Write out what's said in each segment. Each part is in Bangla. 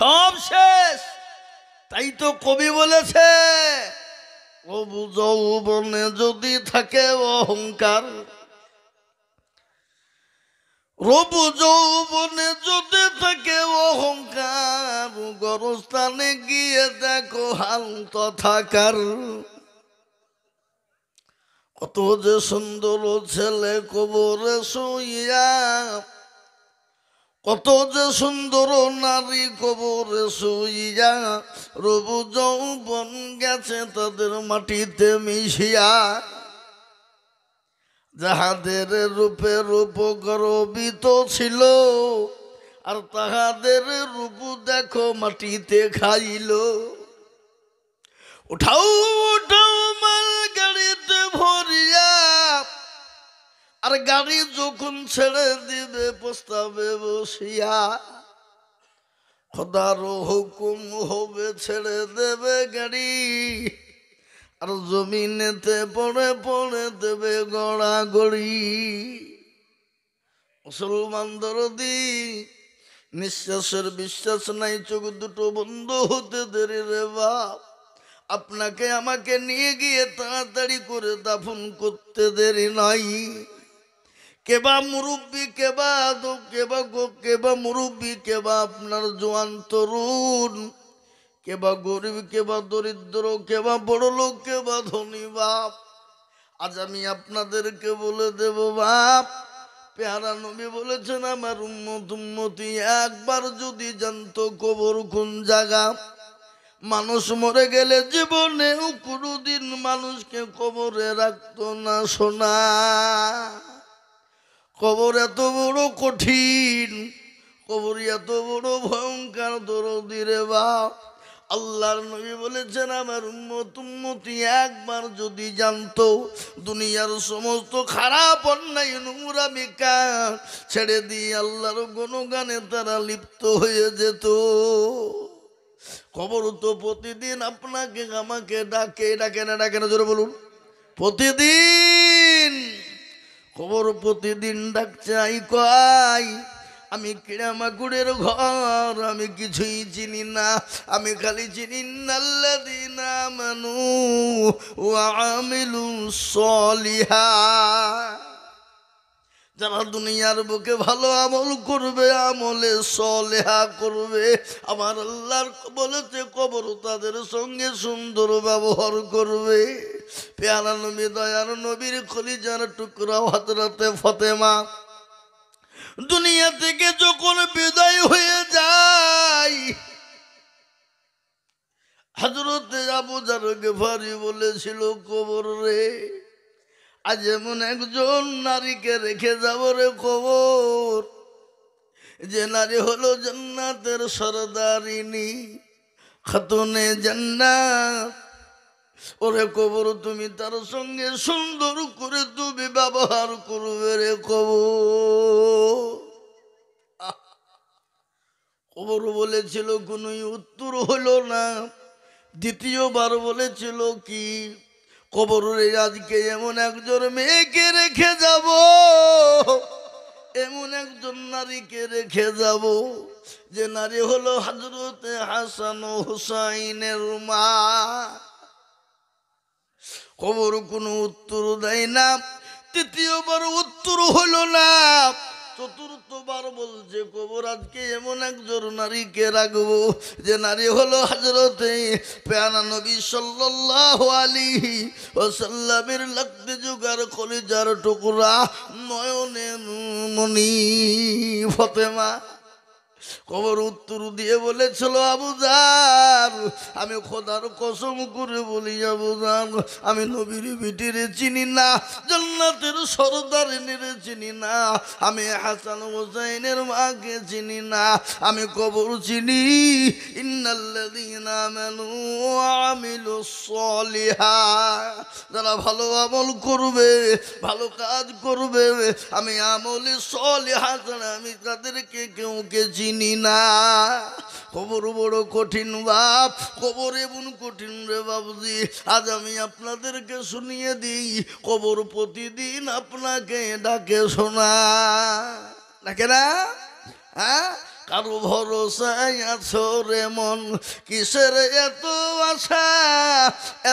সব শেষ। তাই তো কবি বলেছে, প্রভু যৌবনে যদি থাকে অহংকার, প্রভু যৌবনে যদি থাকে অহংকার, গরস্থানে গিয়ে দেখো হাল তথাকার। কত যে সুন্দর ছেলে কবরে শুইয়া, কত যে সুন্দর নারী কবরে শুইয়া, রবু যৌবন গেছে তাদের মাটিতে মিশিয়া। যাহাদের রূপে রূপ গর্বিত ছিল, আর তাহাদের রূপ দেখো মাটিতে খাইল। উঠাও উঠাও মাল গাড়িতে ভরিয়া, আর গাড়ি যখন ছেড়ে দিবে প্রস্তাবে বসিয়া, খোদার হুকুম হবে ছেড়ে দেবে গাড়ি, আর জমিনেতে পড়ে পড়ে দেবে গড়াগড়ি। মুসলমান দরদি, নিঃশ্বাসের বিশ্বাস নাই, চোখ দুটো বন্ধ হতে দেরি রে বাপ। আপনাকে আমাকে নিয়ে গিয়ে তাড়াতাড়ি করে দাফন করতে দেরি নাই। কেবা মুরব্বী, কেবা মুরব্বী, কেবা আপনার জোয়ান তরুণ, কেবা গরিব, কেবা দরিদ্র, কেবা বড় লোক, কেবা ধনী বাপ। আজ আমি আপনাদেরকে বলে দেব বাপ, পেয়ারা নবী বলেছেন আমার উম্মতি একবার যদি জানতো কবর কোন জায়গা। মানুষ মরে গেলে জীবনেও কোনোদিন মানুষকে কবরে রাখতো না সোনা। কবর এত বড় কঠিন, কবর এত বড় ভয়ঙ্কর দরদি রে বাপ। আল্লাহর নবী বলেছেন আমার উম্মতি একবার যদি জানতো, দুনিয়ার সমস্ত খারাপ অন্যায় নোংরামি কাজ ছেড়ে দিয়ে আল্লাহর গুণগানে তারা লিপ্ত হয়ে যেত। কবর তো প্রতিদিন আপনাকে আমাকে ডাকে, ডাকে না জোরে বলুন। প্রতিদিন কবর প্রতিদিন ডাকছে, আই কয় আমি কিরামাকুড়ের ঘর, আমি কিছুই চিনি না, আমি খালি চিনি আল্লাযীনা আমানু ওয়া আমিলুস সলিহাত। যারা দুনিয়ার বুকে ভালো আমল করবে, আমলে সলেহা করবে, আমার আল্লাহর বলেছে কবর তাদের সঙ্গে সুন্দর ব্যবহার করবে। পেয়ারা নবী, দয়ার নবীর কলিজার টুকরা হযরতে ফাতেমা দুনিয়া থেকে যখন বিদায় হয়ে যায়, হযরতে আবু যার গিফারি বলেছিল, কবর রে আজ এমন একজন নারীকে রেখে যাব রে কবর, যে নারী হলো জান্নাতের সরদারিনী, খাতুনে জান্নাত। ওরে কবর তুমি তার সঙ্গে সুন্দর করে তুমি ব্যবহার করবে রে কবর। কবর বলেছিল কোনোই উত্তর হলো না। দ্বিতীয়বার বলেছিল কি, কবরে আজকে এমন একজন মেয়েকে রেখে যাব, এমন একজন নারীকে রেখে যাব, যে নারী হলো হযরতে হাসান ও হুসাইনের মা। কবর কোনো উত্তর দেয় না। তৃতীয়বার উত্তর হলো না। চতুর্থবার বলছে কবর আজকে এমন একজন নারীকে রাখবো, যে নারী হলো হযরতে পেয়ারা নবী সাল্লাল্লাহু আলাইহি ওয়াসাল্লামের লাগতে জুগার কলিজার টুকরা নয়নের মণি ফাতেমা। কবর উত্তর দিয়ে বলেছিল, আবু যার আমি খোদার কসম করে বলি আবু যার, আমি নবীর বিটির চিনি না, জান্নাতের সরদারিনীর চিনি না, আমি হাসান হুসাইনের মাকে চিনি না, আমি কবর চিনি ইন্নাল্লাযীনা আমানু ওয়া আমিলুস সলিহাত। যারা ভালো আমল করবে, ভালো কাজ করবে, আমি আমলে সলিহা ছাড়া আমি তাদেরকে কেউকে চিনি না। কবর বড় কঠিন বাপ, কবর এমন কঠিন রে বাবুজি। আজ আমি আপনাদেরকে শুনিয়ে দিই, কবর প্রতিদিন আপনাকে ডাকে শোনা, ডাকে না? হ্যাঁ, কারো ভরসায় আছো রে মন, কিসের এত আশা,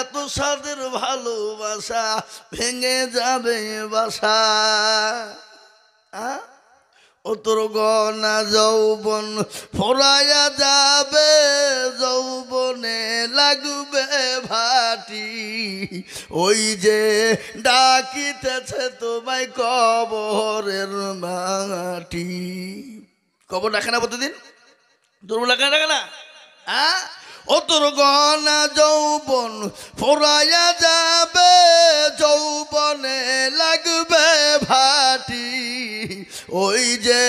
এত সাদের ভালোবাসা ভেঙে যাবে বাসা। ও তোর গনা যৌবন ফোরায়া যাবে, যৌবনে লাগবে ভাটি, ওই যে ডাকিতেছে তোমায় কবরের মাটি। কবর ডাকে না প্রতিদিন? তোর ডাকে না? ও তোর গনা যৌবন ফোরায়া যাবে, যৌবনে লাগবে ভাটি, ওই যে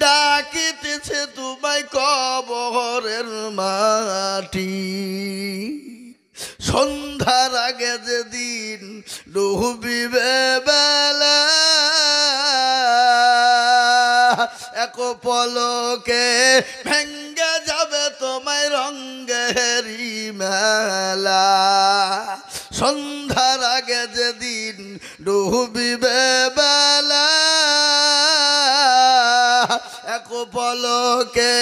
ডাকিতেছে তোমায় কবরের মাটি। সন্ধ্যার আগে যেদিন ডুবিবে বেলা, এক পলকে ভেঙ্গে যাবে তোমায় রঙ্গেরি মেলা। সন্ধ্যার আগে যেদিন ডুবিবে বেলা, এক পলকে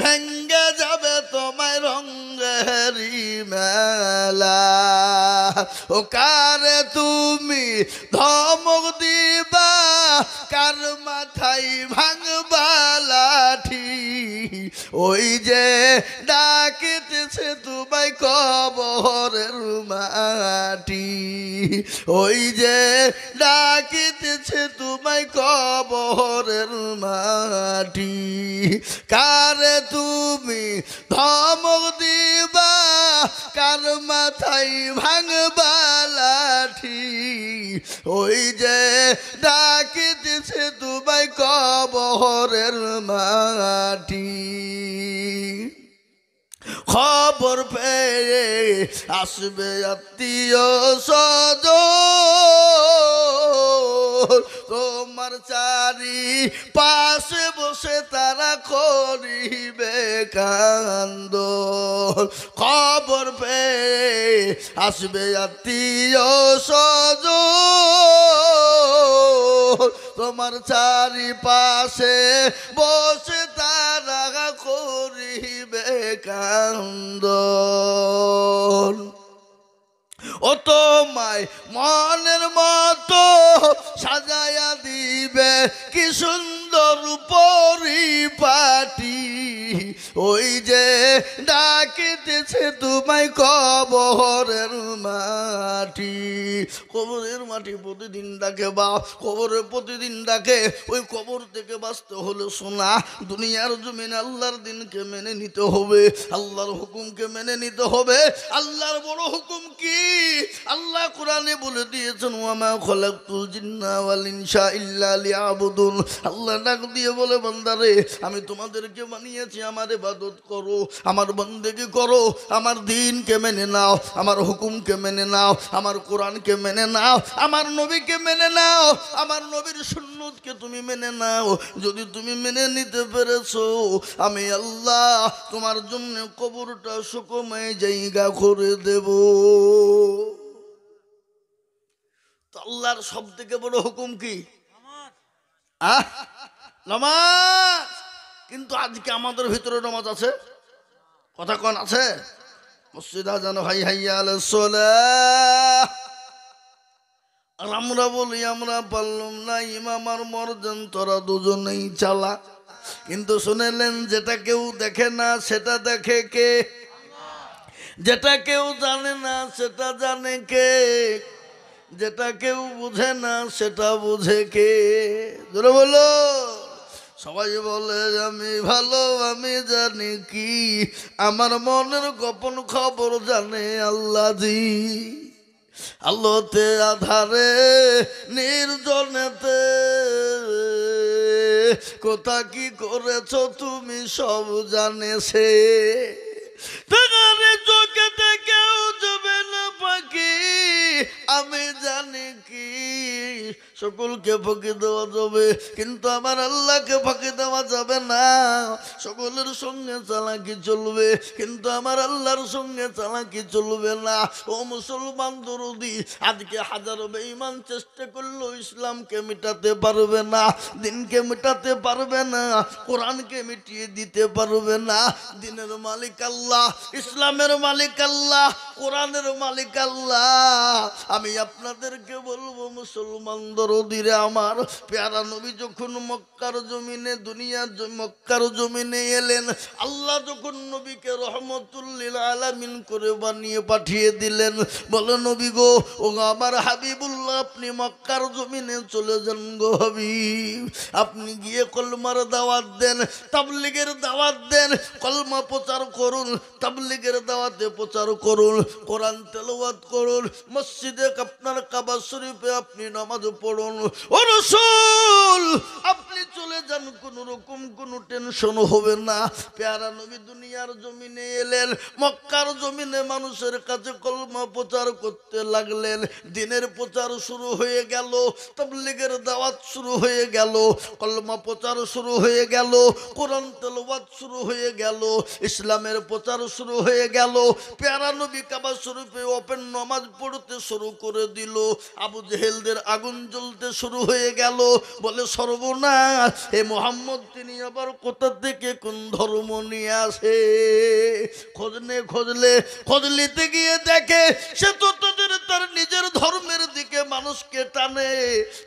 ভেঙ্গে যাবে তোমায় রঙ্গেরি মেলা। ও কারে তুমি ধমক দিবা, কার মাথায় ভাঙবা লাঠি, ওই যে ডাকিতেছে তোমায় কবরের মাটি, ওই যে ডাকিতেছে তোমায় কবরের মাটি। কারে তুমি ধমক দিবা, কার মাথায় ভাঙবা লাঠি, ওই যে ডাকিতেছে তোমায় কবরের মাটি। খবর পেয়ে আসবে আত্মীয় স্বজন, তোমার চারি পাশে বসে তারা করিবে কান্দন। খবর পেয়ে আসবে আত্মীয় স্বজন, তোমার চারি পাশে বসে তারা করিবে কান্দন। ও তোমায় মনের মতো সাজায়া দিবে কি সুন্দর পরিপাটি, ওই যে ডাকিতেছে তোমায় কবরের মাটি। কবরের মাটি প্রতিদিন ডাকে বাপ, কবরে প্রতিদিন ডাকে। ওই কবর থেকে বাঁচতে হলে শোনা, দুনিয়ার জমিনে আল্লাহর দিনকে মেনে নিতে হবে, আল্লাহর হুকুমকে মেনে নিতে হবে। আল্লাহর বড় হুকুম কি? আল্লাহ কোরআনে বলে দিয়েছেন, ওয়ামা খলাকতুল জিন্না ওয়াল ইনসা ইল্লা লিয়াবুদুন। আল্লাহ ডাক দিয়ে বলে, বান্দারে আমি তোমাদেরকে বানিয়েছি আমার ইবাদত করো, আমার বন্দেগি করো, আমার দ্বীনকে মেনে নাও, আমার হুকুমকে মেনে নাও, আমার কোরআনকে মেনে নাও, আমার নবীকে মেনে নাও, আমার নবীর সুন্নতকে তুমি মেনে নাও। যদি তুমি মেনে নিতে পেরেছো, আমি আল্লাহ তোমার জন্য কবরটা সুখময় জায়গা করে দেব। আল্লাহর সব থেকে বড় হুকুম কি? নামাজ। কিন্তু আজকে আমাদের ভিতরে নামাজ আছে? কথা কোন আছে? মসজিদ আজান হাই হাইয়া আলাস সালাহ, আর আমরা বলি আমরা পারলাম না, ইমাম আর মরজন তোরা দুজনেই চালা। কিন্তু শুনেলেন, যেটা কেউ দেখে না সেটা দেখে কে? যেটা কেউ জানে না সেটা জানে কে? যেটা কেউ বুঝে না সেটা বুঝে কে? ধরে বলো। সবাই বলে আমি ভালো, আমি জানি কি, আমার মনের গোপন খবর জানে আল্লাহ জি। আলোতে আধারে নির্জনেতে কোথা কি করেছো তুমি সব জানে সে। চোখেতে কেউ যাবে না পাখি, আমি জানি কি, সকলকে ফাঁকি দেওয়া যাবে, কিন্তু আমার আল্লাহকে ফাঁকি দেওয়া যাবে না। সকলের সঙ্গে চালাকি চলবে, কিন্তু আমার আল্লাহর সঙ্গে চালাকি চলবে না। ও মুসলমান দরদি, আজকে হাজারো বেঈমান চেষ্টা করলেও ইসলামকে মিটাতে পারবে না, দিনকে মিটাতে পারবে না, কোরআনকে মিটিয়ে দিতে পারবে না। দিনের মালিক আল্লাহ, ইসলামের মালিক আল্লাহ, কোরআনের মালিক আল্লাহ। আমি আপনাদেরকে বলবো মুসলমান দরদিরে আমার, পেয়ারা নবী যখন মক্কার জমিনে, দুনিয়ার মক্কার জমিনে এলেন, আল্লাহ যখন নবীকে রহমতুল্লিল আলামিন করে বানিয়ে পাঠিয়ে দিলেন, বলো নবী গো, ও আমার হাবিবুল্লাহ, আপনি মক্কার জমিনে চলে যান গো হাবিব, আপনি গিয়ে কলমার দাওয়াত দেন, তাবলীগের দাওয়াত দেন, কলমা প্রচার করুন, তাবলীগের দাওয়াতে প্রচার করুন, কোরআন তেলাওয়াত করুন, মসজিদে আপনার কাবা শরীফে আপনি নামাজ পড়ুন। ও রাসূল, আপনি চলে যান, কোন রকম কোনো টেনশন হবে না। পেয়ারা নবী দুনিয়ার জমিনে এলেন, মক্কার জমিনে মানুষের কাছে কলমা প্রচার করতে লাগলেন, দিনের প্রচার শুরু হয়ে গেল, তাবলীগের দাওয়াত শুরু হয়ে গেল, কলমা প্রচার শুরু হয়ে গেল, কোরআন তেলাওয়াত শুরু হয়ে গেল, ইসলামের প্রচার শুরু হয়ে গেল। পেয়ারা নবী কাবা শরীফে ওপেন নামাজ পড়তে শুরু করে দিল। আবু জেহেলদের আগুন জ্বলতে শুরু হয়ে গেল, বলে সর্বনাশ, এ মুহাম্মদ তিনি আবার কোথা থেকে কোন ধর্ম নিয়ে আসে। খোঁজলিতে গিয়ে দেখে সে তো তার নিজের ধর্মের দিকে মানুষকে টানে,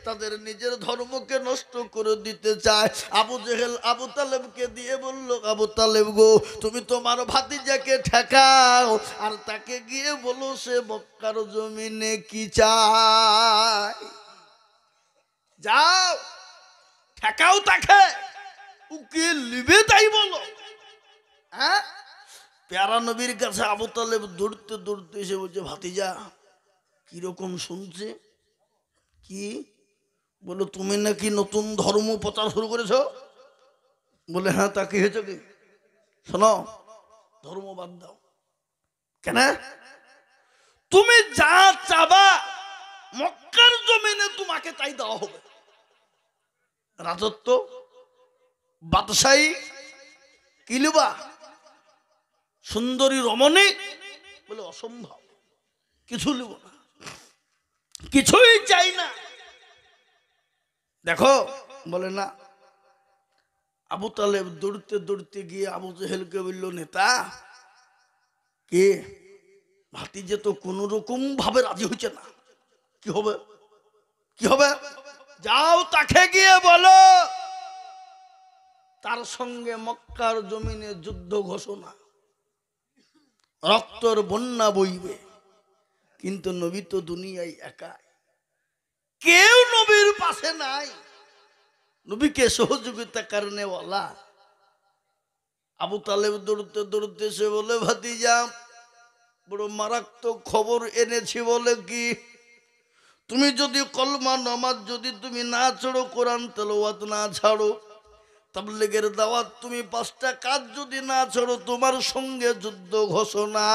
তাদের নিজের ধর্মকে নষ্ট করে দিতে চায়। আবু জেহেল আবু তালেবকে দিয়ে বলল, আবু তালেব গো, তুমি তোমার ভাতিজাকে ঠেকাও, আর তাকে গিয়ে বলো সে মক্কার জমিনে কি চায়। যাও ঠেকাও তাকে, উকে লিবে তাই বলো। হ্যাঁ, পেয়ারা নবীর কাছে আবু তালেব দৌড়তে দৌড়তে এসে বলছে, ভাতিজা কিরকম শুনছে? কি বলো, তুমি নাকি নতুন ধর্ম প্রচার শুরু করেছো? বলে হ্যাঁ, তা কি হয়েছে কি? শোনো, ধর্ম বাদ দাও। কেন? তুমি যা চাবা মক্কার জমিনে তোমাকে তাই দেওয়া হবে। রাজত্ব, বাদশাহী, কিলবা, সুন্দরী রমণী, বলে অসম্ভব, কিছু নেব না, কিছুই চাই না। দেখো, বলে না। আবু তালেব দৌড়তে দৌড়তে গিয়ে আবু জেহেলকে বলল, নেতা কে? ভাতিজে তো কোন রকম ভাবে রাজি হচ্ছে না, কি হবে? কি হবে? যাও তাকে গিয়ে বলো তার সঙ্গে মক্কার জমিনে যুদ্ধ ঘোষণা, রক্তর বন্যা বইবে। কিন্তু নবী তো দুনিয়ায় একা, কেউ নবীর পাশে নাই, নবীকে সহযোগিতা কারণে ওয়ালা। আবু তালেব দৌড়তে দৌড়তে সে বলে, ভাতিজা বড় মারাত্মক খবর এনেছি। বলে কি? তুমি যদি কলমা নামাজ যদি তুমি না ছাড়ো, কোরআন তেলাওয়াত না ছাড়ো, তাবলীগের দাওয়াত তুমি 5টা কাজ যদি না ছাড়ো, তোমার সঙ্গে যুদ্ধ ঘোষণা।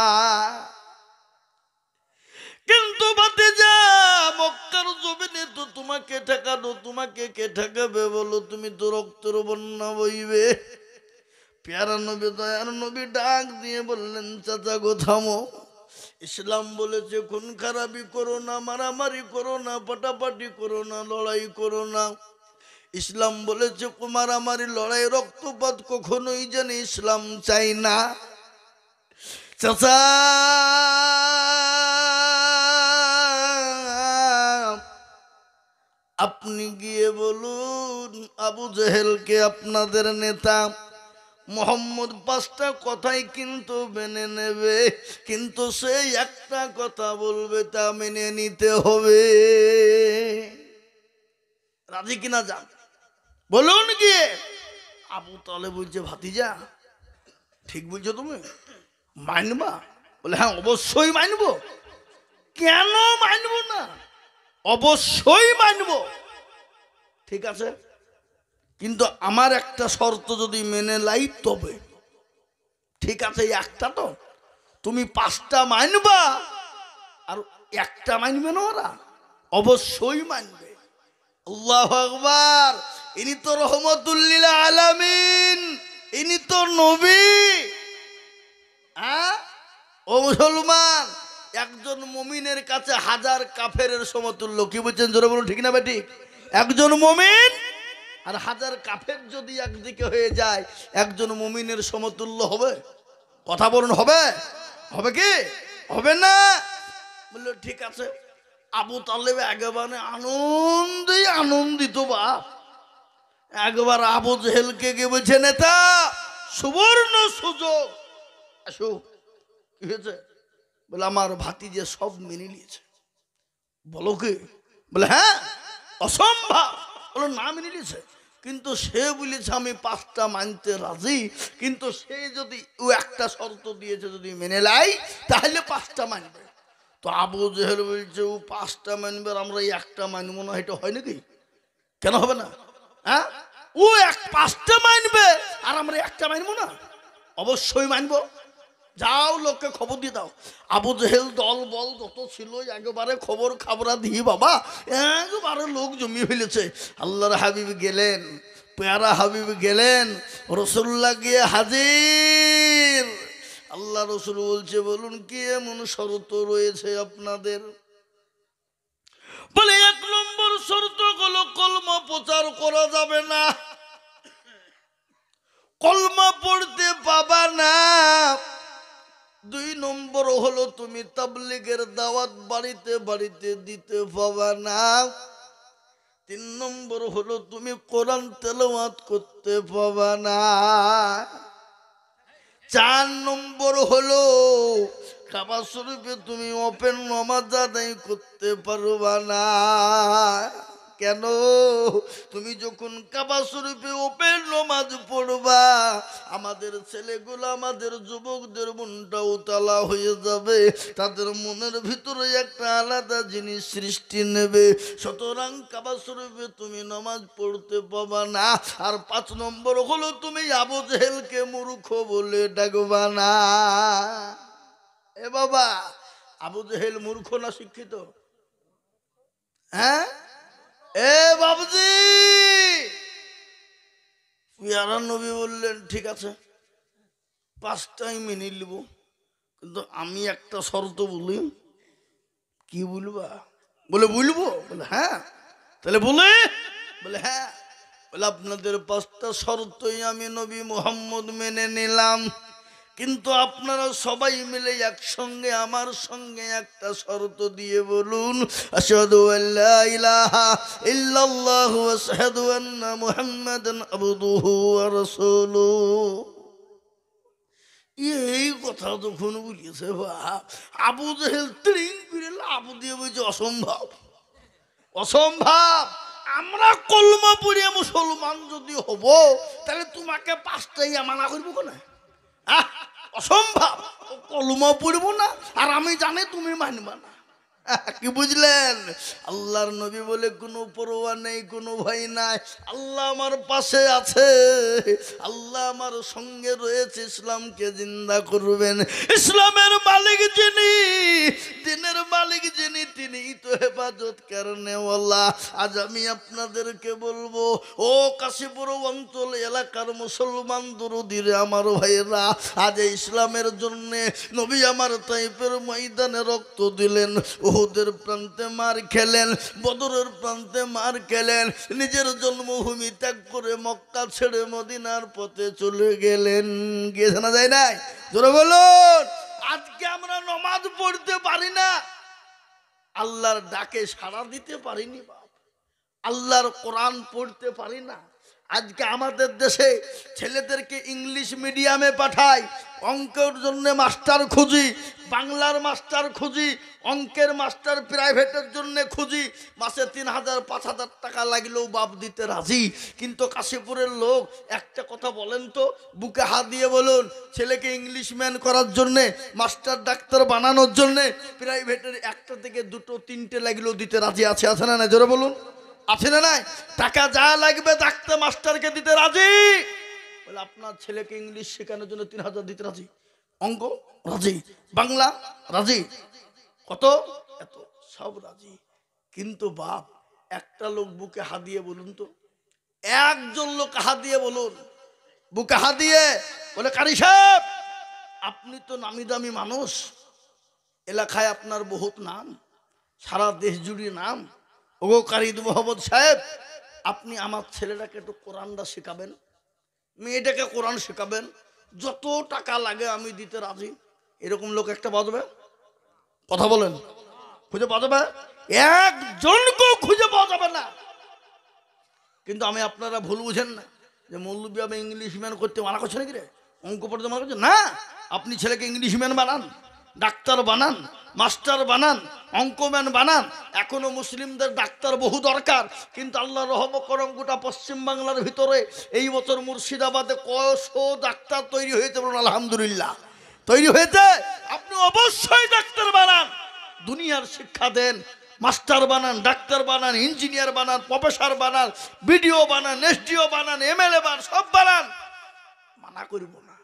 কিন্তু ভাতিজা মক্কার জমিনে তো তোমাকে ঠেকানো, তোমাকে কে ঠেকাবে বলো? তুমি তো রক্তের বন্যা বইবে। পেয়ারা নবী, দয়ার নবী ডাক দিয়ে বললেন, চাচা গো থামো, ইসলাম বলেছে খুন খারাপি করো না, মারামারি করো না, পাটাপাটি করো না, লড়াই করো না। ইসলাম বলেছে মারামারি, লড়াই, রক্তপাত কখনোই যেন ইসলাম চাই না। চাচা আপনি গিয়ে বলুন আবু জেহেলকে, আপনাদের নেতা মোহাম্মদ 5টা কথাই কিন্তু মেনে নেবে, কিন্তু সেই একটা কথা বলবে তা মেনে নিতে হবে। রাজি কিনা যান বলুন গিয়ে। আবু তালেব বলছে, ভাতিজা ঠিক বলছো তুমি, মানবা? বলে হ্যাঁ, অবশ্যই মানবো। কেন মানবো না? অবশ্যই মানবো। ঠিক আছে, কিন্তু আমার একটা শর্ত যদি মেনে লাই তবে। ঠিক আছে, একটা তো, তুমি 5টা মানবা আর একটা মানবে না? ওরা অবশ্যই মানবে। আল্লাহু আকবার। ইনি তো রহমতুল লিল আলামিন, ইনি তো নবী। ও মুসলমান, একজন মুমিনের কাছে হাজার কাফেরের সমতুল্য। কি বলছেন জোরে বলুন, ঠিক না বেঠিক? একজন মুমিন আর হাজার কাফের যদি একদিকে হয়ে যায়, একজন মুমিনের সমতুল্য হবে? কথা বলুন, হবে? হবে কি হবে না? বললো ঠিক আছে। আবু তালেব একেবারে আনন্দিত বাপ। একবার আবু জেহেলকে গিয়ে বলছে, নেতা, সুবর্ণ সুযোগ, আসো। কি হয়েছে? বলে আমার ভাতিজে সব মেনে নিয়েছে। বলো কি? বলে হ্যাঁ, অসম্ভব। বলো না, মেনে নিয়েছে, কিন্তু সে বলেছে আমি 5টা মানতে রাজি, কিন্তু সে যদি ও একটা শর্ত দিয়েছে, যদি মেনে লাই তাহলে 5টা মানবে। তো আবু জেহেল বলছে ও 5টা মানবে আর আমরা একটা মানবো না, এটা হয় নাকি? কেন হবে না? হ্যাঁ, ও 5টা মানবে আর আমরা একটা মানবো না? অবশ্যই মানবো। যাও, লোককে খবর দিয়ে দাও। আবু জেহেল দল বল যত ছিল একেবারে খবর খাবরা দিয়ে বাবা একেবারে লোক জমিয়ে ফেলেছে। আল্লাহর হাবিব গেলেন, পেয়ারা হাবিব গেলেন, রসুল্লাহ গিয়ে হাজির। আল্লাহ রসুল বলছে, বলুন কি এমন শর্ত রয়েছে আপনাদের? বলে 1 নম্বর শর্ত হলো কলমা প্রচার করা যাবে না, কলমা পড়তে পাবা না। 2 নম্বর হলো তুমি তাবলীগের দাওয়াত বাড়িতে বাড়িতে দিতে পাবা না। 3 নম্বর হলো তুমি কোরআন তেলাওয়াত করতে পাবা না। 4 নম্বর হলো কাবা শরীফে তুমি ওপেন নামাজ আদায় করতে পারবা না। কেন? তুমি যখন কাবা শরীফে ওপেন নামাজ পড়বা, আমাদের ছেলেগুলো, আমাদের যুবকদের মনটা উতলা হয়ে যাবে, তাদের মনের ভিতরে একটা আলাদা জিনিস সৃষ্টি নেবে। সুতরাং কাবা শরীফে তুমি নামাজ পড়তে পাবা না। আর 5 নম্বর হলো তুমি আবু জেহেলকে মূর্খ বলে ডাকবা না। এ বাবা, আবু জেহেল মূর্খ না শিক্ষিত? হ্যাঁ, এ বাবুজি, পেয়ারা নবী বললেন ঠিক আছে 5টাই মেনে নিব, কিন্তু আমি একটা শর্ত বলি। কি বলবা? বলে বলবো। বলে হ্যাঁ। তাহলে বলে হ্যাঁ। বলে আপনাদের 5টা শর্তই আমি নবী মুহাম্মদ মেনে নিলাম, কিন্তু আপনারা সবাই মিলে একসঙ্গে আমার সঙ্গে একটা শর্ত দিয়ে বলুন, আশহাদু আল্লা ইলাহা ইল্লাল্লাহু ওয়া আশহাদু আন্না মুহাম্মাদান আবদুহু ওয়া রাসূলুহু। এই কথা যখন বলেছে বাপ, আবু জেহেল ত্রিং করে লাফ দিয়ে বলছে অসম্ভব, অসম্ভব। আমরা কলমা পড়িয়া মুসলমান যদি হব, তাহলে তোমাকে 5টাই মানা করবো কেন? অসম্ভব, কলমা পড়বো না আর আমি জানি তুমি মানবা না। কি বুঝলেন? আল্লাহর নবী বলে কোনো পরোয়া নেই, কোনো ভয় নাই, আল্লাহ আমার পাশে আছে, আল্লাহ আমার সঙ্গে রয়েছে, ইসলামকে জিন্দা করবেন। ইসলামের মালিক যিনি, দিনের মালিক যিনি, তিনিই তো হেফাজত কারণেওয়ালা। আজ আমি আপনাদেরকে বলবো, ও কাশীপুর অঞ্চল এলাকার মুসলমান দরদিরে আমার ভাইয়েরা, আজ ইসলামের জন্যে নবী আমার তাইফের ময়দানে রক্ত দিলেন, উহুদের প্রান্তে মার খেলেন, বদরের প্রান্তে মার খেলেন, নিজের জন্মভূমি ত্যাগ করে মক্কা ছেড়ে মদিনার পথে চলে গেলেন। গিয়ে শোনা যায় নাই? জোরে বলুন। আজকে আমরা নামাজ পড়তে পারি না, আল্লাহর ডাকে সাড়া দিতে পারিনি বাপ, আল্লাহর কোরআন পড়তে পারি না। আজকে আমাদের দেশে ছেলেদেরকে ইংলিশ মিডিয়ামে পাঠায়, অঙ্কের জন্য মাস্টার খুঁজি, বাংলার মাস্টার খুঁজি, অঙ্কের মাস্টার প্রাইভেটের জন্য খুঁজি, মাসে 3,000-5,000 টাকা লাগলেও বাপ দিতে রাজি। কিন্তু কাশীপুরের লোক একটা কথা বলেন তো, বুকে হাত দিয়ে বলুন, ছেলেকে ইংলিশ ম্যান করার জন্যে, মাস্টার ডাক্তার বানানোর জন্যে প্রাইভেটের 1টা থেকে 2টো 3টে লাগলেও দিতে রাজি আছে? আছে না না? জোরে বলুন, আছে না নাই? টাকা যা লাগবে ডাক্তার মাস্টারকে দিতে রাজি। বলে আপনার ছেলেকে ইংলিশ শেখানোর জন্য 3,000 দিতে রাজি, অঙ্ক রাজি, বাংলা রাজি, কত এত সব রাজি। কিন্তু বাপ একটা লোক বুকে হাত দিয়ে বলুন তো, একজন লোক হাত দিয়ে বলুন, বুকে হাত দিয়ে বলে কারি সাহেব আপনি তো নামি দামি মানুষ, এলাকায় আপনার বহুত নাম, সারা দেশ জুড়ে নাম, ওগো কারি মোহাম্মদ সাহেব আপনি আমার ছেলেটাকে একটু কোরআনটা শেখাবেন, মেয়েটাকে কোরআন শেখাবেন, যত টাকা লাগে আমি দিতে রাজি। এরকম লোক একটা বাজবে? কথা বলেন, খুঁজে পাওয়া যাবে? একজনকেও খুঁজে পাওয়া যাবে না। কিন্তু আমি আপনারা ভুল বুঝেন না যে মৌলবি আমি ইংলিশ ম্যান করতে মানা করছে নাকি রে, অঙ্ক পড়তে মানা করছে না। আপনি ছেলেকে ইংলিশ ম্যান বানান, ডাক্তার বানান, মাস্টার বানান, অঙ্কম্যান বানান। এখনো মুসলিমদের ডাক্তার বহু দরকার, কিন্তু আল্লাহর রহমত করম গোটা পশ্চিম বাংলার ভিতরে এই বছর মুর্শিদাবাদে কয়শো ডাক্তার তৈরি হয়েছে, বলুন আলহামদুলিল্লাহ, তৈরি হয়েছে। আপনি অবশ্যই ডাক্তার বানান, দুনিয়ার শিক্ষা দেন, মাস্টার বানান, ডাক্তার বানান, ইঞ্জিনিয়ার বানান, প্রফেসর বানান, বিডিও বানান, এসডিও বানান, এমএলএ বানান, সব বানান, মানা করব না।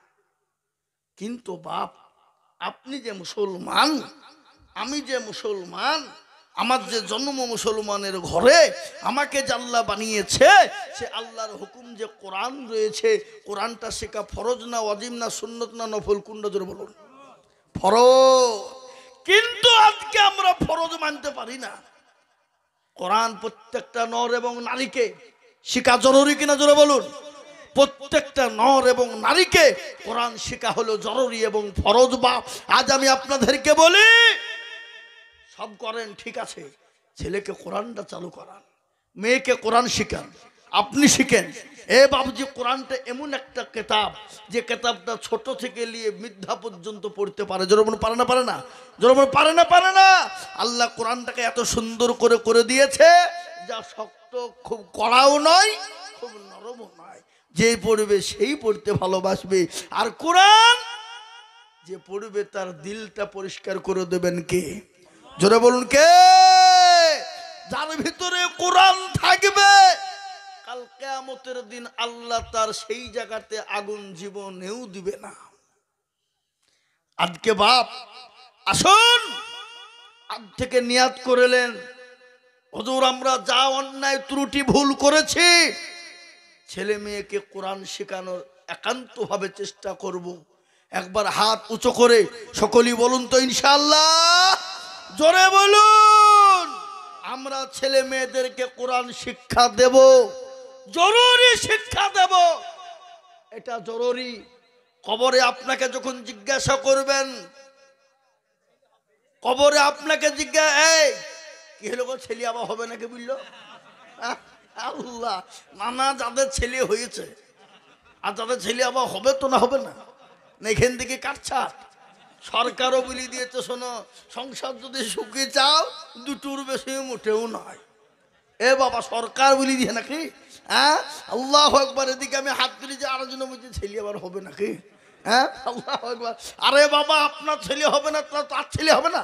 কিন্তু বাপ আপনি যে মুসলমান, আমি যে মুসলমান, আমার যে জন্ম মুসলমানের ঘরে, আমাকে যে আল্লাহ বানিয়েছে, সে আল্লাহর হুকুম যে কোরআন রয়েছে, কোরআনটা শেখা ফরজ না ওয়াজিব না সুন্নত না নফল, কোনটা জোরে বলুন? ফরজ। কিন্তু আজকে আমরা ফরজ মানতে পারি না। কোরআন প্রত্যেকটা নর এবং নারীকে শেখা জরুরি কিনা জোরে বলুন? প্রত্যেকটা নর এবং নারীকে কোরআন শেখা হলো জরুরি এবং ফরজ। বাপ আজ আমি আপনাদেরকে বলি, সব করেন ঠিক আছে, ছেলেকে কোরআনটা চালু করান, মেয়েকে কোরআন শিখান, আপনি শিখেন। এ বাবুজি কোরআনটা এমন একটা কিতাব যে কিতাবটা ছোট থেকে নিয়ে মিথ্যা পর্যন্ত পড়তে পারে। জোরমন পারে না? পারে না? জোরমন পারে না? পারে না? আল্লাহ কোরআনটাকে এত সুন্দর করে করে দিয়েছে, যা শক্ত খুব কড়াও নয়, খুব নরমও নয়। যে পড়বে সেই পড়তে ভালোবাসবে, আর কোরআন যে পড়বে তার দিলটা পরিষ্কার করে দেবেন কে? জোরে বলুন কে? যার ভিতরে কোরআন থাকবে, কাল কিয়ামতের দিন আল্লাহ তার সেই জায়গাতে আগুন জীবনেও দিবে না। আজকে বাপ আসুন আজ থেকে নিয়াত করেলেন, হুজুর আমরা যা অন্যায় ত্রুটি ভুল করেছি, ছেলে মেয়েকে কোরআন শেখানোর একান্তভাবে চেষ্টা করব। একবার হাত উঁচু করে সকলেই বলুন তো ইনশাআল্লাহ, জোরে বলুন। আমরা ছেলে মেয়েদেরকে কোরআন শিক্ষা দেব, জরুরি শিক্ষা দেব, এটা জরুরি। কবরে আপনাকে যখন জিজ্ঞাসা করবেন, কবরে আপনাকে এই কি হলো গো, ছেলে আবার হবে নাকি বুঝলো? আল্লাহ নানা, যাদের ছেলে হয়েছে আর যাদের ছেলে আবার হবে তো না হবে না, এখান থেকে কাটছাট। সরকারও বলে দিয়েছে, শোনো সংসার যদি সুখে চাও দুটোর বেশি মোটেও নয়। এ বাবা সরকার বলে দিয়ে নাকি? হ্যাঁ আল্লাহু আকবার। এদিকে আমি হাত তুলি যে আরো জন বলছে ছেলে আবার হবে নাকি? হ্যাঁ আল্লাহু আকবার। আরে বাবা আপনার ছেলে হবে না তার ছেলে হবে না?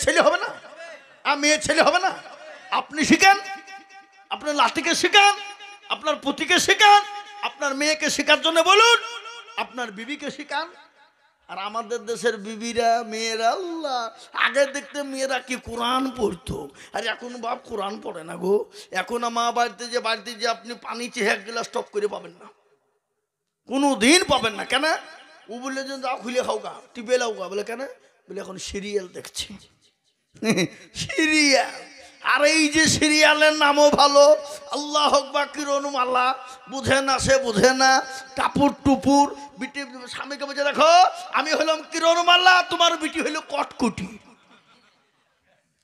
ছেলে হবে না? আর মেয়ে ছেলে হবে না? আপনি শিখেন, আপনার লাঠিকে শেখান, আপনার পুতিকে শেখান, আপনার মেয়েকে শেখার জন্য বলুন, আপনার বিবিকে শেখান। আর আমাদের দেশের বিবিরা মেয়েরা, আল্লাহ আগে দেখতে মেয়েরা কি কোরআন পড়তো, আর এখন বাপ কোরআন পড়ে না গো। এখন মা বাড়িতে যে আপনি পানি চেয়ে এক গ্লাস টপ করে পাবেন না, কোনো দিন পাবেন না। কেন? ও বললে যে যাও খুলে খাও গা, টিপে লাও গা। বলে কেন? বলে এখন সিরিয়াল দেখছি। সিরিয়াল, আর এই যে সিরিয়ালের নামও ভালো, আল্লাহ আকবার, কিরণমালা, বুঝে না সে বুঝে না, টাপুর টুপুর। বিটি স্বামীকে বলছে দেখো আমি হলাম কিরণমালা, তোমার বিটি হইল কটকুটি।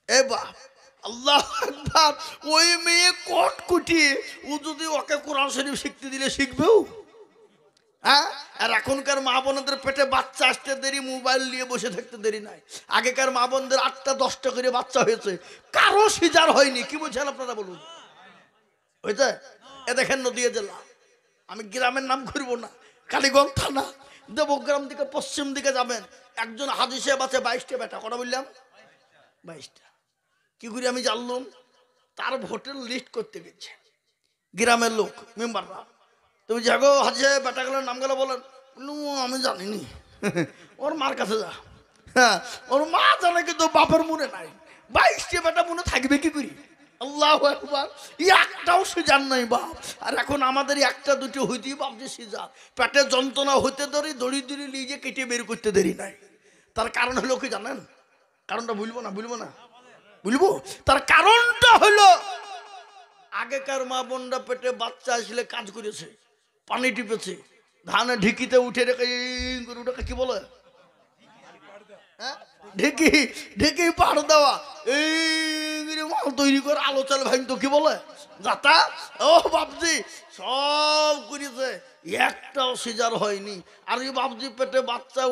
এ বাপ আল্লাহ আকবার, ওই মেয়ে কটকুটি, ও যদি ওকে কোরআন শরীফ শিখতে দিলে শিখবেও? হ্যাঁ। আর এখনকার মা বোনদের পেটে বাচ্চা আসতে দেরি, মোবাইল নিয়ে বসে থাকতে দেরি নাই। আগেকার মা বোনদের 8টা 10টা করে বাচ্চা হয়েছে, কারো সিজার হয়নি। কি বলছেন আপনারা বলুন? হয়েছে? এ দেখেন নদিয়া জেলা, আমি গ্রামের নাম করব না, কালীগঞ্জ থানা, দেবগ্রাম দিকে পশ্চিম দিকে যাবেন, একজন হাজি সাহেব আছে 22টা বেটা। কটা বললাম? 22টা। কি করে আমি জানলাম? তার ভোটের লিস্ট করতে গেছে গ্রামের লোক, মেম্বাররা। তুমি জাগো হাজি সাহেব বেটাগুলোর নামগুলো বলেন। আমি জানিনি। ওর মার কাছে যা। হ্যাঁ ওর মা জানে কিন্তু বাপের মনে নাই। 22টা বেটা মনে থাকবে কি করি? আল্লাহু আকবার। একটাও সিজার নাই বাপ। আর এখন আমাদের একটা দুটো হইতেই বাপ যে সিজার, পেটে যন্ত্রণা হইতে ধরি দড়ি দড়ি লিজে কেটে বের করতে দেরি নাই। তার কারণ হলো কি জানেন? কারণটা বলবো না বলবো। তার কারণটা হলো আগেকার মা বোনরা পেটে বাচ্চা আসলে কাজ করেছে, পানি টিপেছে, ধানে ঢিকিতে উঠে রেখে ওটাকে কি বলে, হ্যাঁ ঢিকি, ঢিকি পাড় দেওয়া, এই মাল তৈরি করে আলো চাল ভাই তো কি বলে গাতা। ও বাপজি সব করেছে, একটাও সিজার হয়নি। আর এই বাপজি পেটে বাচ্চা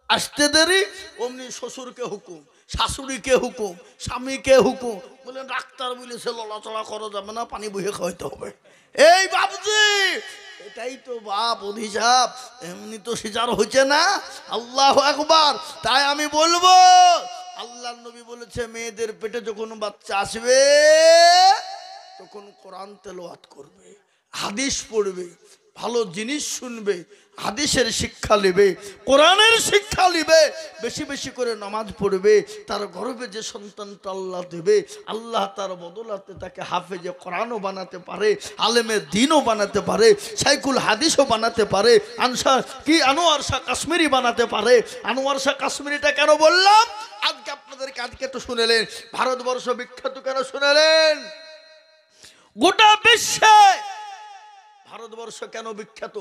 আসতে দেরি, অমনি শ্বশুরকে হুকুম, শাশুড়িকে হুকুম, স্বামীকে হুকুম, বলে ডাক্তার বলেছে লড়াচড়া করা যাবে না, পানি বইয়ে খাওয়াইতে হবে। এই বাবজি এটাই তো বাপ অভিশাপ, এমনি তো সিজার হচ্ছে না। আল্লাহু আকবার। তাই আমি বলবো আল্লাহর নবী বলেছে মেয়েদের পেটে যখন বাচ্চা আসবে তখন কোরআন তেলাওয়াত করবে, হাদিস পড়বে, ভালো জিনিস শুনবে, হাদিসের শিক্ষা নেবে, কোরআনের শিক্ষা নেবে, বেশি বেশি করে নামাজ পড়বে। তার গর্ভে যে সন্তানটা আল্লাহ দেবে, আল্লাহ তার বদলাতে তাকে হাফেজে কোরআনও বানাতে পারে, আলেমে দিনও বানাতে পারে, সাইকুল হাদিসও বানাতে পারে, আনোয়ার শাহ কাশ্মীরি বানাতে পারে। আনোয়ার শাহ কাশ্মীরিটা কেন বললাম আজকে আপনাদেরকে, আজকে তো শুনেলেন ভারতবর্ষ বিখ্যাত, কেন শুনেলেন গোটা বিশ্বে ভারতবর্ষ কেন বিখ্যাত?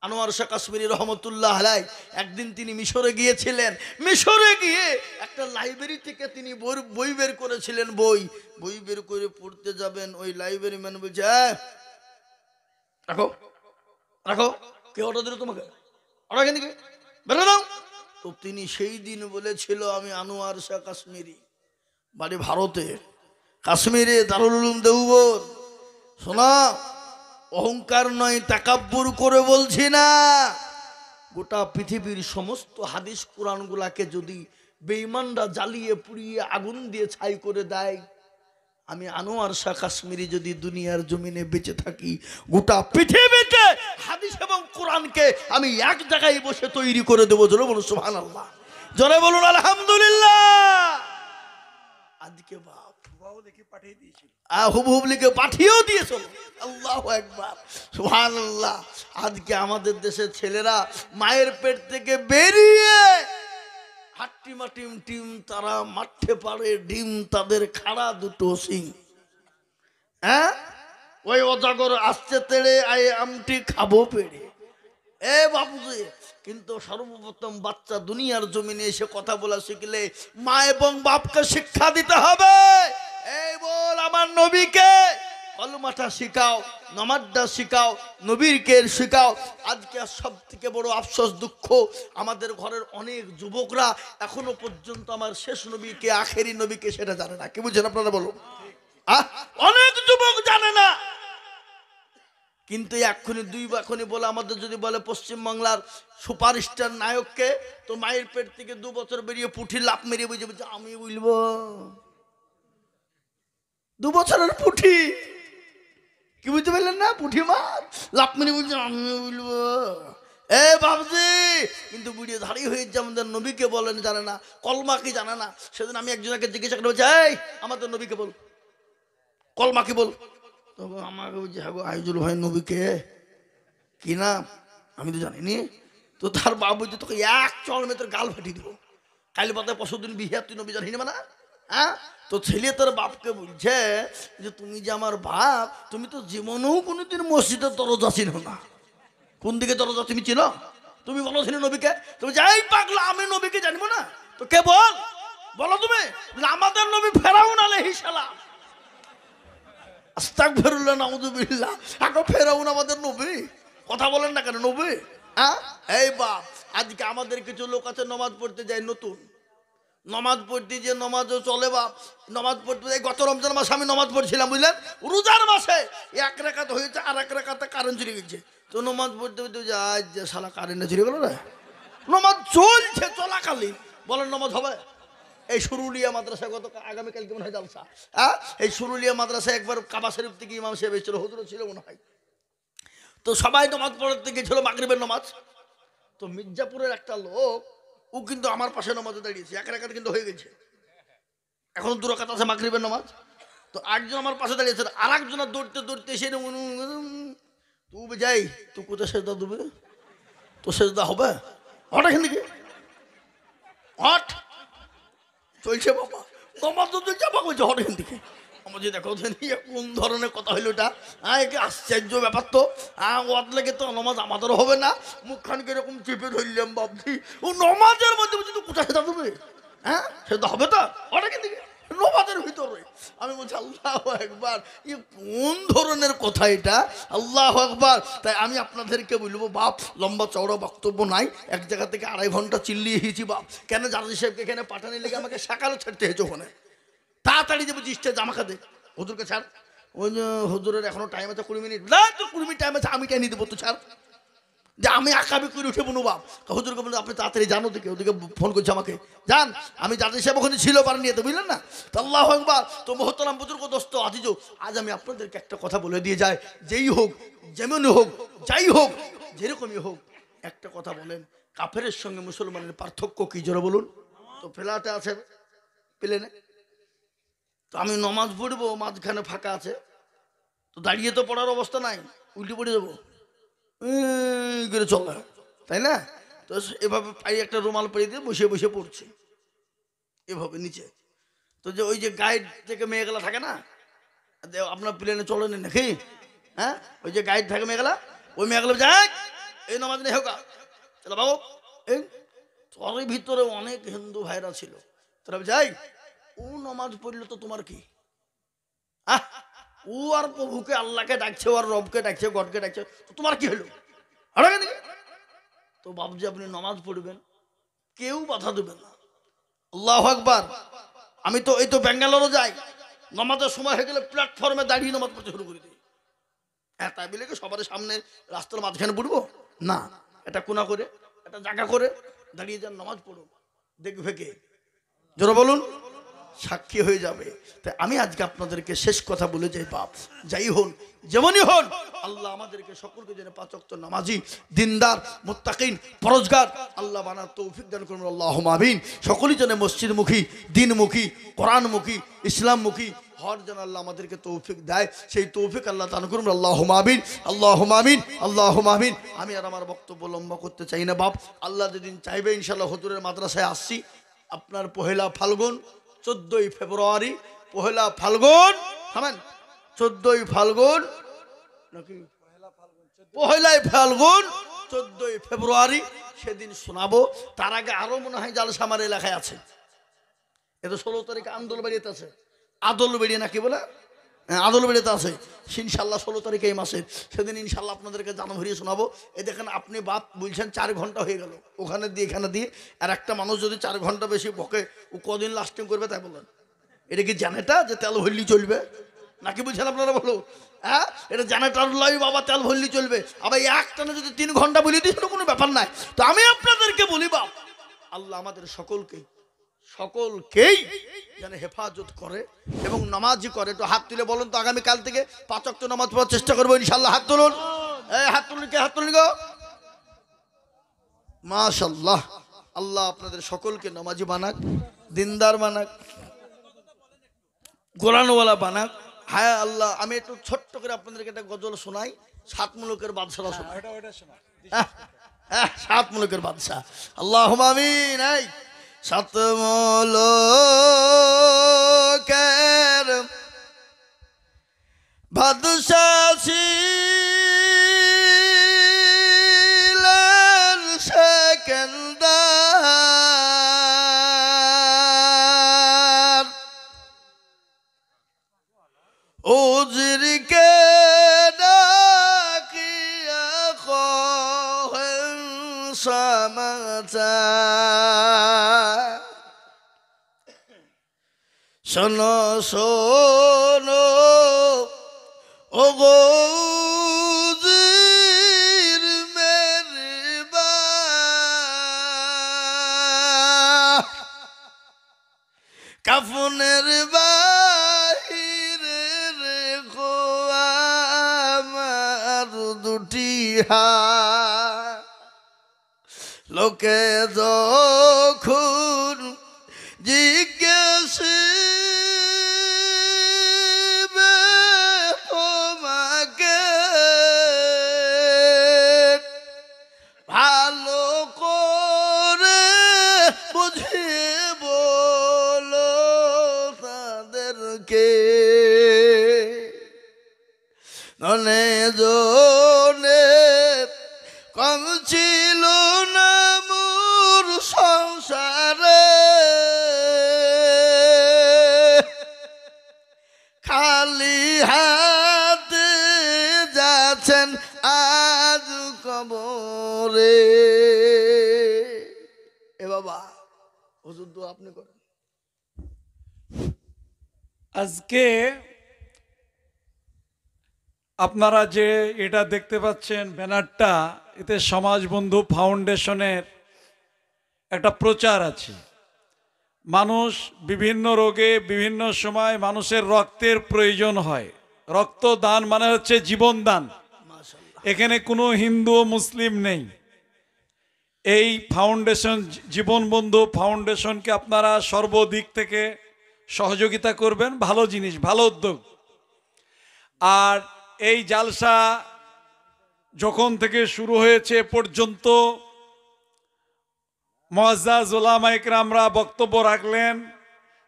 আনোয়ার শাহ কাশ্মীরি রহমতুল্লাহ আলাইহি একদিন তিনি মিশরে গিয়েছিলেন। মিশরে গিয়ে একটা লাইব্রেরি থেকে তিনি বই বের করেছিলেন। বই বের করে পড়তে যাবেন, ওই লাইব্রেরি ম্যান বলছে রাখো রাখো, কে অর্ডার দিল তোমাকে, অর্ডার কেন দিকে বেরো দাও। তো তিনি সেই দিন বলেছিল আমি আনোয়ার শাহ কাশ্মীরি, বাড়ি ভারতে, কাশ্মীরে দারুল উলুম দেওবন্দ। শোনা, অহংকার নয়, তাকাব্বুর করে বলছি না। গোটা পৃথিবীর সমস্ত হাদিস কোরআনগুলাকে যদি বেঈমানরা জ্বালিয়ে পুড়িয়ে আগুন দিয়ে ছাই করে দেয়, আমি আনোয়ার শাহ কাশ্মীরি যদি দুনিয়ার জমিনে বেঁচে থাকি, গোটা পৃথিবীকে হাদিস এবং কোরআনকে আমি এক জায়গায় বসে তৈরি করে দেবো। জোরে বলুন সুবহানাল্লাহ, জোরে বলুন আলহামদুলিল্লাহ। আজকে বাপ দেখে পাঠিয়ে দিয়েছিল, হুবহুব লিখে পাঠিয়েও দিয়েছিল। আল্লাহু আকবার, সুবহানাল্লাহ। আজকে আমাদের দেশের ছেলেরা মায়ের পেট থেকে বেরিয়ে হাট্টিমা টিম টিম তারা মারতে পারে ডিম, তাদের খাড়া দুটো সিং, হ্যাঁ ওই অজাগর আসছে তেড়ে আয় আমটি খাবো পেড়ে। এ বাপুজি, কিন্তু সর্বপ্রথম বাচ্চা দুনিয়ার জমিনে এসে কথা বলা শিখলে মা এবং বাপকে শিক্ষা দিতে হবে। এই বল আমার নবীকে কলমাটা শিখাও, নামাজটা শিখাও, নবীরকে শিখাও। আজকে সব থেকে বড় আফসোস দুঃখ, আমাদের ঘরের অনেক যুবকরা এখনো পর্যন্ত আমার শেষ নবীকে আখেরি নবীকে সেটা জানে না। কি বুঝছেন আপনারা বলুন? অনেক যুবক জানে না। কিন্তু এখনই বলে আমাদের যদি বলে পশ্চিমবাংলার সুপারস্টার নায়ককে, তো মায়ের পেট থেকে 2 বছর বেরিয়ে পুঁঠি লাফ মেরিয়ে বুঝে বুঝে আমি বলবো 2 বছরের পুঁঠি, কি বুঝতে পারলেন না? পুঁঠি মাছ লাফ মেরিয়ে বুঝছে আমি বলবো। এ বাবজি, কিন্তু বুড়িয়ে ধাড়ি হয়েছে, আমাদের নবীকে বলেন জানে না, কলমা কি জানে না। সেদিন আমি একজনকে জিজ্ঞাসা করে বলছি এই আমাদের নবীকে বল, কলমা কি বল। তখন আমাকে বলছে হ্যাঁ গো আইজুল ভাই নবীকে কি না আমি তো জানিনি। তো তার বাবা বলছে তোকে এক চল মেয়ে তোর গাল ফাটিয়ে দিব, কালী পাতায় পশুদিন বিহে তুই নবী জানি না। হ্যাঁ, তো ছেলে তোর বাপকে বলছে যে তুমি যে আমার বাপ, তুমি তো জীবনেও কোনোদিন মসজিদের দরজা চিনো না। কোন দিকে দরজা তুমি চিনো? তুমি বলো ছিল নবীকে, তুমি যাই পাগলা আমি নবীকে জানবো না। তো কে বলো তুমি? আমাদের নবী ফেরাউন আলাইহিস সালাম। আস্তাগফিরুল্লাহ নাউযুবিল্লাহ, এখন ফেরাউন আমাদের নবী? কথা বলেন না কেন নবী? হ্যাঁ, এই বাপ, আজকে আমাদের কিছু লোক আছে নামাজ পড়তে যায়, নতুন নামাজ পড়তে যে নামাজও চলে বাপ, নামাজ পড়তে যাই। গত রমজান মাসে আমি নামাজ পড়ছিলাম বুঝলেন, রোজার মাসে 1 রাকাত হয়েছে আর 1 রাকাতে কারেন্ট চলে গেছে। তো নামাজ পড়তে পড়তে আজ যে শালা কারেন্টে চলে গেল না, নামাজ চলছে চলাকালীন বলেন নামাজ হবে? এই শুরুলিয়া মাদ্রাসা গত আগামীকাল কেমন হয় জালসা, হ্যাঁ এই শুরুলিয়া মাদ্রাসা একবার কাবা শরীফ থেকে ইমাম সাহেব এসেছিল, হুজুর ছিল মনে হয়। তো সবাই নামাজ পড়তে গেছিল মাগরিবের নামাজ। তো মির্জাপুরের একটা লোক, ও কিন্তু আমার পাশে নামাজে দাঁড়িয়েছে, 1 রাকাত কিন্তু হয়ে গেছে, এখন 2 রাকাত আছে মাগরিবের নামাজ। তো একজন আমার পাশে দাঁড়িয়েছে, আর একজন দৌড়তে দৌড়তে এসে তুই যাই, তুই কোথায় সেজদা দেবে? তো সেজদা হবে? হট এখান থেকে, হট। চলছে বাবা, তোমার তো চলছে বাবা, বলছে হট এখান থেকে। আমার যে দেখো কোন ধরনের কথা হইলো এটা, একে আশ্চর্য ব্যাপার তো। ওয়াদ লেগে তো নমাজ আমাদেরও হবে না। মুখখানকে এরকম চেপে ধরলাম, ভাবছি ও নমাজের মধ্যে বলছি তুই কোথায় সেটা দেবে? হ্যাঁ, সেটা হবে তো হট এখান থেকে, নমাজের ভিতরে। আমি বলছি আল্লাহু আকবার, এ কোন ধরনের কথা এটা? আল্লাহু আকবার। তাই আমি আপনাদেরকে বলবো বাপ, লম্বা চওড়া বক্তব্য নাই, এক জায়গা থেকে 2.5 ঘন্টা চিল্লিয়েছি বাপ। কেন জাজি সাহেবকে এখানে পাঠানি লেগে আমাকে সকালে ছাড়তে হয়েছে ওখানে। তাড়াতাড়ি যাবো স্টেজ জামা দে, হুজুরকে ছাড়। ওই হুজুরের এখনো টাইম আছে 20 মিনিট। না, তোর 20 মিনিট টাইম আছে, আমি টাইম নিয়ে দেবো, তো ছাড়। যে আমি আঁকাবি করে উঠে বনু বাপ। হুজুরকে বলুন আপনি তাড়াতাড়ি জানো দেখে, ওদিকে ফোন করছে আমাকে, যান। আমি জাতি সাহেব ওখানে ছিল পার নিয়ে, তো বুঝলেন না? তো আল্লাহু আকবার। তো মহতরম বুজুর্গ দোস্ত আজিজ, আজ আমি আপনাদেরকে একটা কথা বলে দিয়ে যাই, যেই হোক, যেমনই হোক, যাই হোক, যেরকমই হোক, একটা কথা বলেন, কাফেরের সঙ্গে মুসলমানের পার্থক্য কি জোরে বলুন? তো ফেলাতে আছে প্লেনে, তো আমি নমাজ পড়বো, মাঝখানে ফাঁকা আছে, তো দাঁড়িয়ে তো পড়ার অবস্থা নাই, উল্টে পড়ে যাবো করে চলে, তাই না? তো এভাবে পাই একটা রুমাল পরে দিয়ে বসে বসে পড়ছে এভাবে নিচে। তো যে ওই যে গাইড থেকে মেয়েগুলা থাকে না, আপনার প্লেনে চলেনি নাকি? হ্যাঁ, ওই যে গাইড থাকে মেয়েগুলা, ওই মেয়েগুলো যাক এই নামাজ নেই হোক চলো বাবু। এই তোর ভিতরে অনেক হিন্দু ভাইরা ছিল, তোরা যাই ও নমাজ পড়লো তো তোমার কি? ও আর প্রভুকে আল্লাহকে ডাকছে, আর রবকে ডাকছে, গডকে ডাকছে, তো তোমার কি হলো? তো বাবুজি আপনি নমাজ পড়বেন, কেউ বাধা দেবেন না। আল্লাহু আকবার। আমি তো এই তো ব্যাঙ্গালোরও যাই, নমাজের সময় হয়ে গেলে প্ল্যাটফর্মে দাঁড়িয়ে নমাজ পড়তে শুরু করে দিই। হ্যাঁ, তাই বলে কি সবার সামনে রাস্তার মাঝখানে পড়বো না, এটা কোনা করে, এটা জায়গা করে দাঁড়িয়ে যান, নমাজ পড়ুন, দেখবে কে? জোরে বলুন, সাক্ষী হয়ে যাবে। তাই আমি আজকে আপনাদেরকে শেষ কথা বলে যাই বাপ, যাই হন যেমনই হন, আল্লাহ আমাদেরকে সকলকে যেন 5 ওয়াক্ত নামাজি, দিনদার, মুত্তাকিন, পরহেজগার আল্লাহ বানার তৌফিক দান করুন, আল্লাহুম্মা আমিন। সকলেই যেন মসজিদমুখী, দিনমুখী, কোরআনমুখী, ইসলামমুখী হর যেন আল্লাহ আমাদেরকে তৌফিক দেয়, সেই তৌফিক আল্লাহ দান করুন, আল্লাহুম্মা আমিন, আল্লাহুম্মা আমিন, আল্লাহুম্মা আমিন। আমি আর আমার বক্তব্য লম্বা করতে চাই না বাপ, আল্লাহ যেদিন চাইবে ইনশাআল্লাহ হুজুরের মাদ্রাসায় আসছি আপনার 1 ফাল্গুন, 14 ফেব্রুয়ারি, 1 ফাল্গুন, থামেন, 14 ফাল্গুন নাকি 1 ফাল্গুন 14 ফেব্রুয়ারি সেদিন শোনাবো। তার আগে আরো মনে হয় জালসা আমার এলাকায় আছে, এটা 16 তারিখে আন্দোলবাড়িতে আছে, আদলবাড়ি নাকি বলে, আদলবাড়িতে আছে ইনশাল্লাহ 16 তারিখে এই মাসের। সেদিন ইনশাল্লাহ আপনাদেরকে জানা ভরিয়ে শোনাবো। এই দেখেন আপনি বাপ বলছেন 4 ঘন্টা হয়ে গেল, ওখানে দিয়ে এখানে দিয়ে, আর একটা মানুষ যদি 4 ঘন্টা বেশি বকে ও কদিন লাস্টিং করবে তাই বলেন? এটা কি জানেটা যে তেল ভরলি চলবে নাকি? বুঝছেন আপনারা বলো? হ্যাঁ, এটা জানেটার লাই বাবা, তেল ভরলি চলবে। আবার একটানে যদি 3 ঘন্টা বলি দিই সেটা কোনো ব্যাপার নাই। তো আমি আপনাদেরকে বলি বাপ, আল্লাহ আমাদের সকলকেই যেন হেফাজত করে এবং নামাজি করে। একটু হাত তুলে বলুন তো, আগামীকাল থেকে 5 ওয়াক্ত নামাজ পড়ার চেষ্টা করবো ইনশাল্লাহ। হাত তুলুন, এই হাত তুলুন, কে হাত তুলুন গো? মাশাআল্লাহ। আল্লাহ আপনাদের সকলকে নামাজি বানাক, দিনদার বানাক, কোরআনওয়ালা বানাক। হ্যাঁ আল্লাহ, আমি একটু ছোট্ট করে আপনাদেরকে একটা গজল শোনাই, 7 মুলুকের বাদশাহ শোনাই। 7 মুলুকের বাদশাহ, আল্লাহুম্মা আমিন। এই 7 মুলুকের বাদশাহ ছিলেন সেকেন্দার, উজিরকে ডাকিয়া কহেন সমাচার, শোনো শোনো ও গো উজির মেরবা, কাফনের বাহিরে রেখো আমার 2টি হাত, লোকে যখন জিজ্ঞেস হুজুর দোয়া আপনি করেন। আজকে আপনারা যে এটা দেখতে পাচ্ছেন ব্যানারটা, এতে সমাজবন্ধু ফাউন্ডেশনের একটা প্রচার আছে। মানুষ বিভিন্ন রোগে বিভিন্ন সময় মানুষের রক্তের প্রয়োজন হয়। রক্তদান মানে হচ্ছে জীবনদান। মাশাআল্লাহ। এখানে কোনো হিন্দু ও মুসলিম নেই। এই ফাউন্ডেশন, জীবন বন্ধু ফাউন্ডেশনকে আপনারা সর্বদিক থেকে সহযোগিতা করবেন। ভালো জিনিস, ভালো উদ্যোগ। আর এই জালসা যখন থেকে শুরু হয়েছে পর্যন্ত মুআজ্জাজ উলামা ইকরামরা বক্তব্য রাখলেন।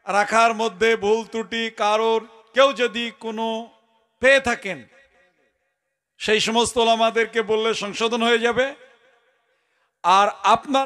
রাখার মধ্যে ভুল ত্রুটি কারোর কেউ যদি কোনো পেয়ে থাকেন, সেই সমস্ত ওলামাদেরকে বললে সংশোধন হয়ে যাবে। আর আপনার